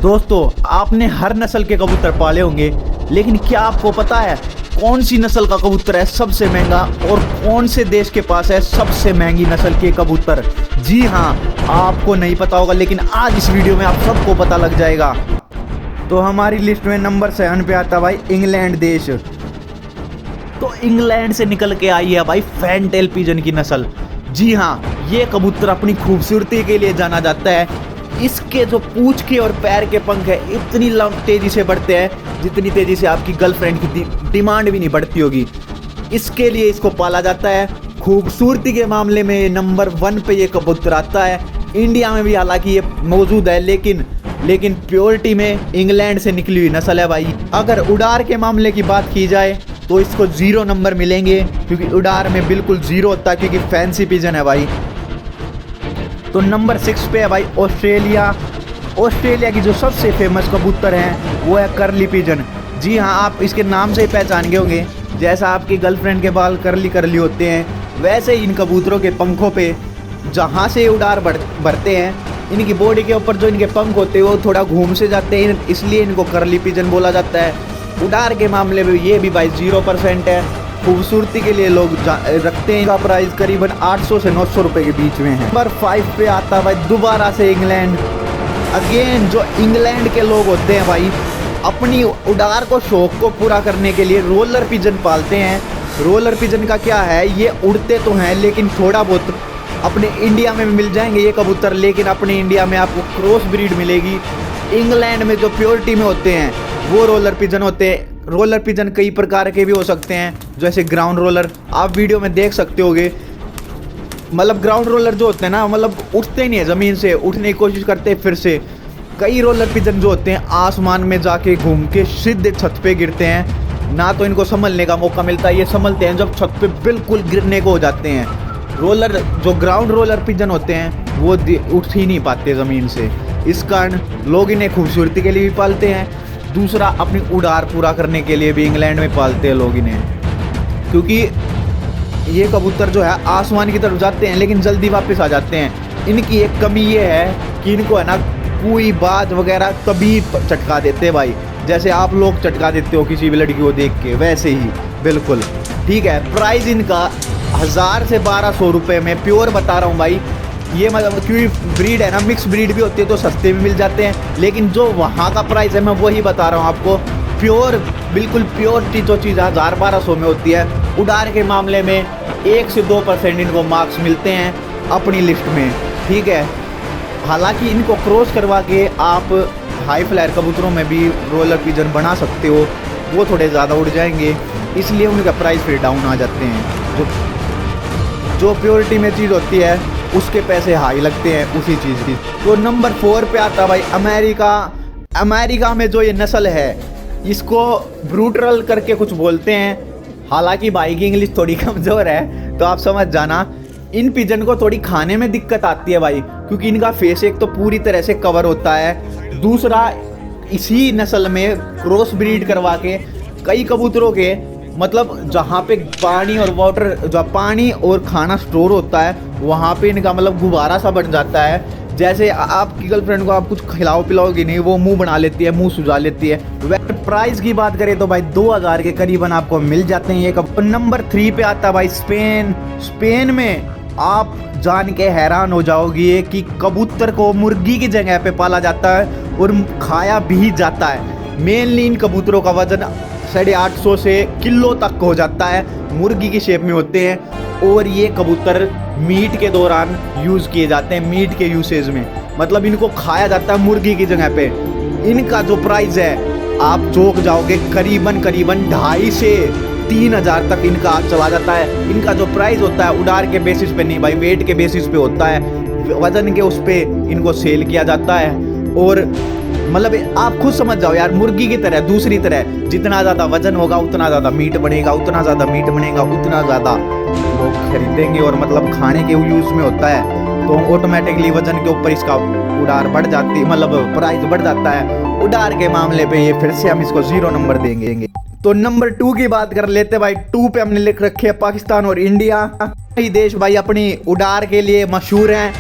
दोस्तों, आपने हर नस्ल के कबूतर पाले होंगे, लेकिन क्या आपको पता है कौन सी नस्ल का कबूतर है सबसे महंगा और कौन से देश के पास है सबसे महंगी नस्ल के कबूतर? जी हाँ, आपको नहीं पता होगा, लेकिन आज इस वीडियो में आप सबको पता लग जाएगा। तो हमारी लिस्ट में नंबर 7 पे आता भाई इंग्लैंड देश। तो इंग्लैंड से निकल के आई है भाई फैनटेल पिजन की नस्ल। जी हाँ, ये कबूतर अपनी खूबसूरती के लिए जाना जाता है। इसके जो पूंछ के और पैर के पंख है इतनी तेजी से बढ़ते हैं जितनी तेजी से आपकी गर्लफ्रेंड की डिमांड भी नहीं बढ़ती होगी। इसके लिए इसको पाला जाता है। खूबसूरती के मामले में नंबर 1 पे ये कबूतर आता है। इंडिया में भी हालांकि ये मौजूद है, लेकिन प्योरिटी में इंग्लैंड से निकली हुई नस्ल है भाई। अगर उड़ार के मामले की बात की जाए तो इसको 0 नंबर मिलेंगे, क्योंकि उड़ार में बिल्कुल 0 होता है, क्योंकि फैंसी पिजन है भाई। तो नंबर 6 पे है भाई ऑस्ट्रेलिया की जो सबसे फेमस कबूतर हैं वो है कर्ली पिजन। जी हाँ, आप इसके नाम से ही पहचान गए होंगे। जैसा आपकी गर्लफ्रेंड के बाल करली होते हैं, वैसे ही इन कबूतरों के पंखों पे जहाँ से उड़ार बढ़ते हैं, इनकी बॉडी के ऊपर जो इनके पंख होते हैं वो थोड़ा घूम से जाते हैं, इसलिए इनको कर्ली पिजन बोला जाता है। उड़ार के मामले में ये भी भाई 0% है। खूबसूरती के लिए लोग रखते हैं। इनका प्राइस करीबन 800 से 900 रुपए के बीच में है। नंबर 5 पे आता है भाई दोबारा से इंग्लैंड। अगेन जो इंग्लैंड के लोग होते हैं भाई, अपनी उड़ार को शौक को पूरा करने के लिए रोलर पिजन पालते हैं। रोलर पिजन का क्या है, ये उड़ते तो हैं लेकिन थोड़ा बहुत अपने इंडिया में मिल जाएंगे ये कबूतर, लेकिन अपने इंडिया में आपको क्रॉस ब्रीड मिलेगी। इंग्लैंड में जो प्योरिटी में होते हैं वो रोलर पिजन होते हैं। रोलर पिजन कई प्रकार के भी हो सकते हैं, जैसे ग्राउंड रोलर आप वीडियो में देख सकते होगे। मतलब ग्राउंड रोलर जो होते हैं ना, मतलब उठते नहीं है ज़मीन से, उठने की कोशिश करते हैं फिर से। कई रोलर पिजन जो होते हैं आसमान में जाके घूम के सीधे छत पे गिरते हैं, ना तो इनको संभलने का मौका मिलता है। ये संभलते हैं जब छत पे बिल्कुल गिरने को हो जाते हैं। रोलर जो ग्राउंड रोलर पिजन होते हैं वो उठ ही नहीं पाते ज़मीन से। इस कारण लोग इन्हें खूबसूरती के लिए भी पालते हैं, दूसरा अपनी उड़ार पूरा करने के लिए भी इंग्लैंड में पालते हैं लोग इन्हें, क्योंकि ये कबूतर जो है आसमान की तरफ जाते हैं लेकिन जल्दी वापस आ जाते हैं। इनकी एक कमी ये है कि इनको है ना कोई बात वगैरह तभी चटका देते हैं भाई, जैसे आप लोग चटका देते हो किसी भी लड़की को देख के, वैसे ही बिल्कुल। ठीक है, प्राइस इनका 1000 से 1200 रुपये में प्योर बता रहा हूँ भाई। ये मतलब क्योंकि ब्रीड है ना, मिक्स ब्रीड भी होती है तो सस्ते भी मिल जाते हैं, लेकिन जो वहाँ का प्राइस है मैं वही बता रहा हूँ आपको। प्योर बिल्कुल प्योर जो चीज़ 1000-1200 में होती है। उड़ार के मामले में 1 से 2% इनको मार्क्स मिलते हैं अपनी लिस्ट में। ठीक है, हालांकि इनको क्रॉस करवा के आप हाई फ्लायर कबूतरों में भी रोलर पिजन बना सकते हो, वो थोड़े ज़्यादा उड़ जाएंगे, इसलिए उनका प्राइस फिर डाउन आ जाते हैं। जो प्योरिटी में चीज़ होती है उसके पैसे हाई लगते हैं उसी चीज़ की। तो नंबर 4 पे आता भाई अमेरिका में जो ये नस्ल है इसको ब्रूटरल करके कुछ बोलते हैं। हालांकि भाई की इंग्लिश थोड़ी कमज़ोर है तो आप समझ जाना। इन पिजन को थोड़ी खाने में दिक्कत आती है भाई, क्योंकि इनका फेस एक तो पूरी तरह से कवर होता है, दूसरा इसी नस्ल में क्रॉस ब्रीड करवा के कई कबूतरों के मतलब जहाँ पे पानी और वाटर जो पानी और खाना स्टोर होता है वहाँ पे इनका मतलब गुब्बारा सा बन जाता है। जैसे आपकी गर्लफ्रेंड को आप कुछ खिलाओ पिलाओगे नहीं, वो मुंह बना लेती है, मुंह सुझा लेती है। वैसे प्राइस की बात करें तो भाई 2000 के करीबन आपको मिल जाते हैं ये कबूतर। नंबर 3 पे आता है भाई स्पेन में आप जान के हैरान हो जाओगे कि कबूतर को मुर्गी की जगह पे पाला जाता है और खाया भी जाता है। मेनली इन कबूतरों का वजन 850 से किलो तक हो जाता है, मुर्गी की शेप में होते हैं, और ये कबूतर मीट के दौरान यूज़ किए जाते हैं, मीट के यूसेज में, मतलब इनको खाया जाता है मुर्गी की जगह पे। इनका जो प्राइस है आप चौंक जाओगे, करीबन 2.5 से 3000 तक इनका चला जाता है। इनका जो प्राइस होता है उड़ार के बेसिस पे नहीं भाई, वेट के बेसिस पे होता है, वजन के उस पे इनको सेल किया जाता है। और मतलब आप खुद समझ जाओ यार, मुर्गी की तरह दूसरी तरह जितना ज़्यादा वजन होगा उतना ज़्यादा मीट बनेगा, उतना ज़्यादा लोग खरीदेंगे, और मतलब खाने के यूज़ में होता है तो ऑटोमेटिकली वजन के ऊपर इसका उड़ार बढ़ जाती है, मतलब प्राइस बढ़ जाता है। उड़ार के मामले पे ये फिर से हम इसको 0 नंबर देंगे। तो नंबर 2 की बात कर लेते भाई। 2 पे हमने लिख रखे है पाकिस्तान और इंडिया। ये देश भाई अपनी उड़ार के लिए मशहूर हैं।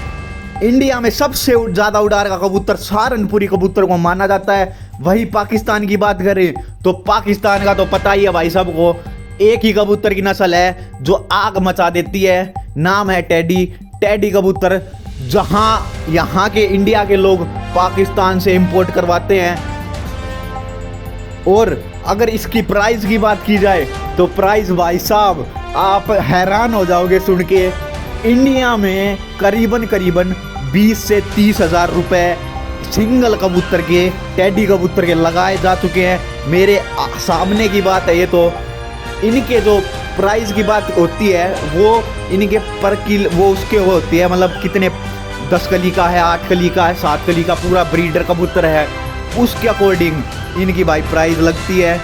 इंडिया में सबसे ज्यादा उड़ार का कबूतर सहारनपुरी कबूतर को माना जाता है। वही पाकिस्तान की बात करें तो पाकिस्तान का तो पता ही है भाई सबको, एक ही कबूतर की नस्ल है जो आग मचा देती है, नाम है टेडी। टेडी कबूतर जहां यहाँ के इंडिया के लोग पाकिस्तान से इंपोर्ट करवाते हैं। और अगर इसकी प्राइस की बात की जाए तो प्राइस भाई साहब आप हैरान हो जाओगे सुन के। इंडिया में करीबन 20 से 30 हज़ार रुपये सिंगल कबूतर के, टेडी कबूतर के लगाए जा चुके हैं। मेरे सामने की बात है ये। तो इनके जो प्राइस की बात होती है वो इनके पर किल वो उसके होती है, मतलब कितने 10 कली का है, 8 कली का है, 7 कली का पूरा ब्रीडर कबूतर है, उसके अकॉर्डिंग इनकी भाई प्राइस लगती है।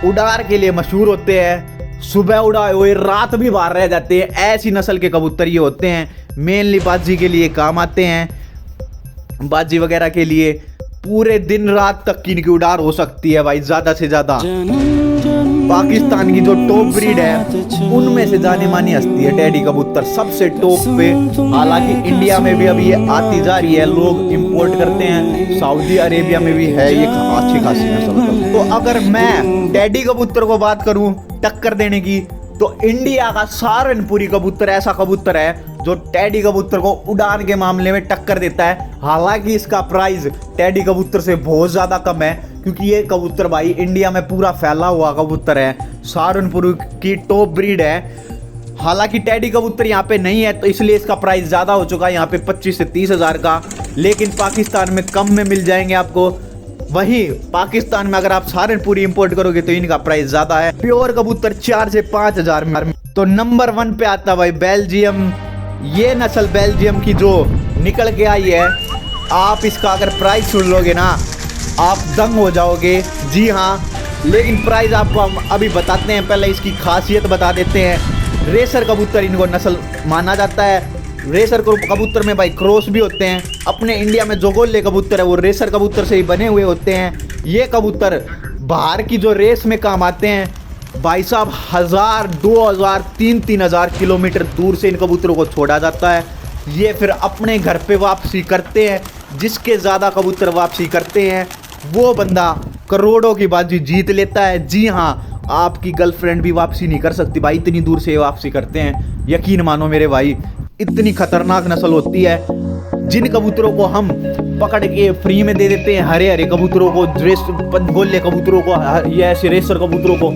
उड़ार के लिए मशहूर होते हैं, सुबह उड़ाए हुए रात भी बाहर रह जाते हैं, ऐसी नस्ल के कबूतर ये होते हैं। मेनली बाजी के लिए काम आते हैं, बाजी वगैरह के लिए पूरे दिन रात तक की इनकी उड़ार हो सकती है भाई, ज़्यादा से ज़्यादा। पाकिस्तान की जो टॉप ब्रीड है उनमें से जाने मानी हस्ती है टेडी कबूतर, सबसे टॉप पे। हालांकि इंडिया में भी अभी ये आती जा रही है, लोग इंपोर्ट करते हैं, सऊदी अरेबिया में भी है ये अच्छी खासी नस्ल। तो अगर मैं टेडी कबूतर को बात करूं टक्कर देने की, तो इंडिया का सहारनपुरी कबूतर ऐसा कबूतर है जो टेडी कबूतर को उड़ान के मामले में टक्कर देता है। हालांकि इसका प्राइस टेडी कबूतर से बहुत ज़्यादा कम है, क्योंकि ये कबूतर भाई इंडिया में पूरा फैला हुआ कबूतर है, सहारनपुर की टॉप ब्रीड है। हालांकि टेडी कबूतर यहाँ पे नहीं है तो इसलिए इसका प्राइस ज़्यादा हो चुका है, यहाँ पे 25 से 30 हज़ार का, लेकिन पाकिस्तान में कम में मिल जाएंगे आपको। वहीं पाकिस्तान में अगर आप सहारनपुरी इंपोर्ट करोगे तो इनका प्राइस ज़्यादा है। प्योर कबूतर 4 से 5 हज़ार में। तो नंबर 1 पे आता है भाई बेल्जियम। ये नस्ल बेल्जियम की जो निकल के आई है, आप इसका अगर प्राइस सुन लोगे ना आप दंग हो जाओगे। जी हाँ, लेकिन प्राइस आपको हम अभी बताते हैं, पहले इसकी खासियत बता देते हैं। रेसर कबूतर इनको नस्ल माना जाता है। रेसर कबूतर में भाई क्रॉस भी होते हैं। अपने इंडिया में जो गोले कबूतर है वो रेसर कबूतर से ही बने हुए होते हैं। ये कबूतर बाहर की जो रेस में काम आते हैं भाई साहब, 1000, 2000, 3000 किलोमीटर दूर से इन कबूतरों को छोड़ा जाता है। ये फिर अपने घर पे वापसी करते हैं। जिसके ज़्यादा कबूतर वापसी करते हैं वो बंदा करोड़ों की बाजी जीत लेता है। जी हाँ, आपकी गर्लफ्रेंड भी वापसी नहीं कर सकती भाई, इतनी दूर से वापसी करते हैं। यकीन मानो मेरे भाई, इतनी खतरनाक नस्ल होती है। जिन कबूतरों को हम पकड़ के फ्री में दे देते हैं, हरे हरे कबूतरों को, गोले कबूतरों को, ये ऐसे रेसर कबूतरों को,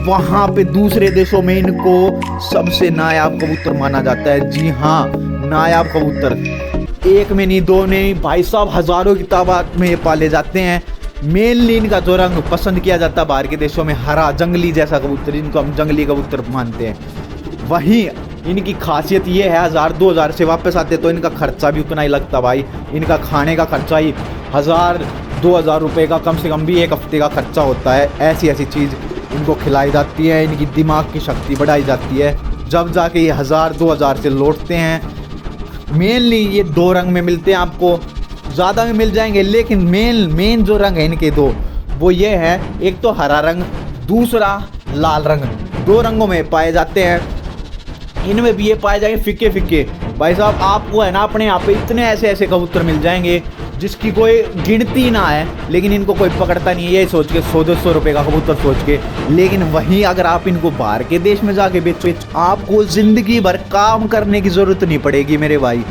वहाँ पे दूसरे देशों में इनको सबसे नायाब कबूतर माना जाता है। जी हाँ, नायाब कबूतर एक में नहीं, दो नहीं भाई साहब, हज़ारों की तादाद में ये पाले जाते हैं। मेनली इनका जो रंग पसंद किया जाता है बाहर के देशों में, हरा जंगली जैसा कबूतर, इनको हम जंगली कबूतर मानते हैं। वहीं इनकी खासियत ये है 1000-2000 से वापस आते तो इनका खर्चा भी उतना ही लगता भाई। इनका खाने का खर्चा ही 1000-2000 रुपये का कम से कम भी एक हफ्ते का खर्चा होता है। ऐसी ऐसी चीज़ इनको खिलाई जाती है, इनकी दिमाग की शक्ति बढ़ाई जाती है, जब जाके ये 1000-2000 से लौटते हैं। मेनली ये 2 रंग में मिलते हैं, आपको ज़्यादा में मिल जाएंगे, लेकिन मेन जो रंग है इनके 2 वो ये है, एक तो हरा रंग, दूसरा लाल रंग। 2 रंगों में पाए जाते हैं। इनमें भी ये पाए जाएंगे फीके फीके भाई साहब। आपको है ना अपने यहाँ पे इतने ऐसे ऐसे कबूतर मिल जाएंगे जिसकी कोई गिनती ना है, लेकिन इनको कोई पकड़ता नहीं है, ये सोच के 100-200 रुपये का कबूतर सोच के। लेकिन वहीं अगर आप इनको बाहर के देश में जाके बेचो, आपको ज़िंदगी भर काम करने की ज़रूरत नहीं पड़ेगी मेरे भाई।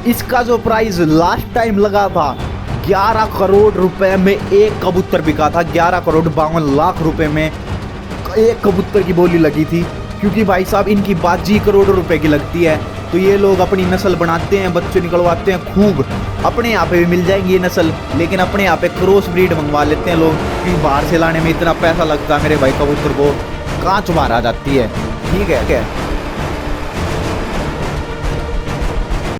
इसका जो प्राइस लास्ट टाइम लगा था 11 करोड़ रुपए में एक कबूतर बिका था। 11 करोड़ 52 लाख रुपए में एक कबूतर की बोली लगी थी, क्योंकि भाई साहब इनकी बाजी करोड़ों रुपए की लगती है। तो ये लोग अपनी नस्ल बनाते हैं, बच्चे निकलवाते हैं खूब। अपने यहाँ पे भी मिल जाएंगी ये नस्ल, लेकिन अपने यहाँ पे क्रॉस ब्रीड मंगवा लेते हैं लोग, क्योंकि बाहर से लाने में इतना पैसा लगता है मेरे भाई, कबूतर को कांच बाहर आ जाती है। ठीक है।